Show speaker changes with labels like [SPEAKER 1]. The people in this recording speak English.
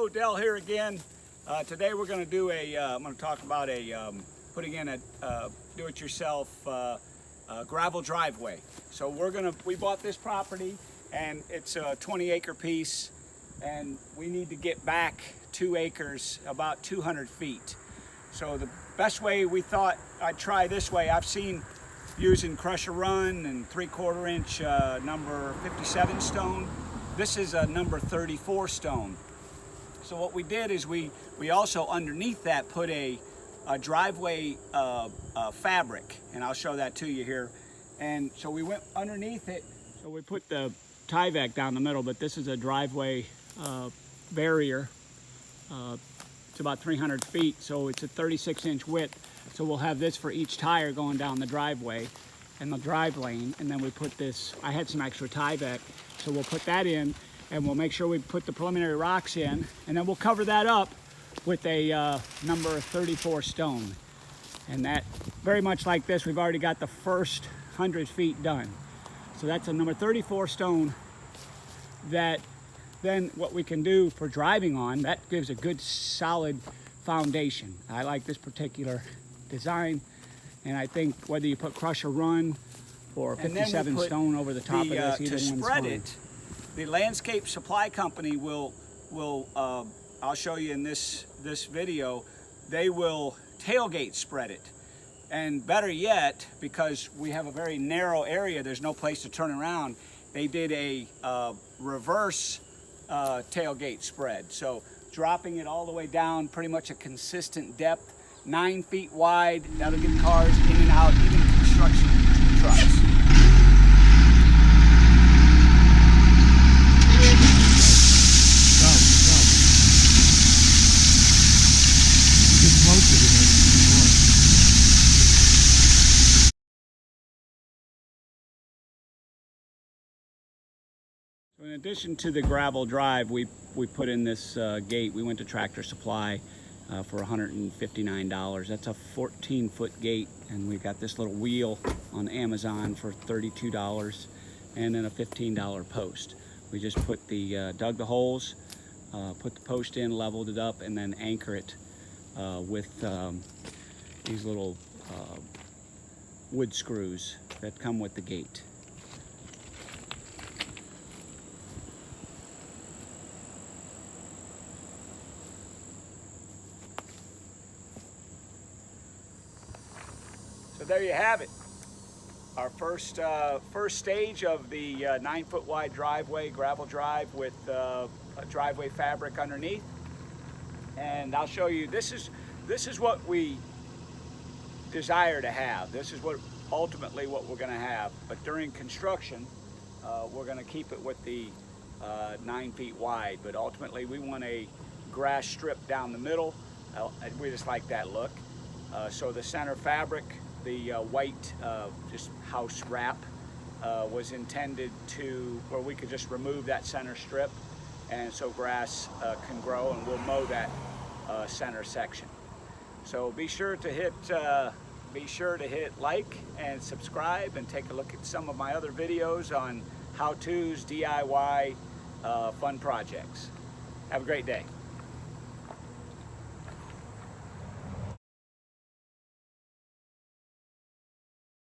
[SPEAKER 1] Hello, Dell here again. Today we're going to do I'm going to talk about putting in a do-it-yourself gravel driveway. So we bought this property and it's a 20-acre piece, and we need to get back 2 acres, about 200 feet. So the best way we thought I'd try this way, I've seen using crusher run and 3/4 inch number 57 stone. This is a number 34 stone. So what we did is we also underneath that put a driveway fabric, and I'll show that to you here. And so we went underneath it. So we put the Tyvek down the middle, but this is a driveway barrier. It's about 300 feet, so it's a 36-inch width. So we'll have this for each tire going down the driveway and the drive lane. And then we put this, I had some extra Tyvek, so we'll put that in, and we'll make sure we put the preliminary rocks in, and then we'll cover that up with a number 34 stone. And that, very much like this, we've already got the first 100 feet done. So that's a number 34 stone that then what we can do for driving on, that gives a good solid foundation. I like this particular design, and I think whether you put crusher run or 57 stone over the top of this, either one's fine. The landscape supply company will I'll show you in this video, they will tailgate spread it. And better yet, because we have a very narrow area, there's no place to turn around, they did a reverse tailgate spread. So dropping it all the way down, pretty much a consistent depth, 9 feet wide. That'll get cars in and out, even construction trucks. In addition to the gravel drive, we put in this gate. We went to Tractor Supply for $159. That's a 14-foot gate, and we've got this little wheel on Amazon for $32, and then a $15 post. We just dug the holes, put the post in, leveled it up, and then anchor it with these little wood screws that come with the gate. So there you have it. Our first stage of the 9-foot wide driveway, gravel drive with a driveway fabric underneath. And I'll show you, this is what we desire to have. This is ultimately what we're gonna have. But during construction, we're gonna keep it with the 9 feet wide. But ultimately we want a grass strip down the middle. And we just like that look. So the center fabric, the white just house wrap, was intended to where we could just remove that center strip, and so grass can grow, and we'll mow that center section. So be sure to hit like and subscribe, and take a look at some of my other videos on how-tos, DIY, fun projects. Have a great day.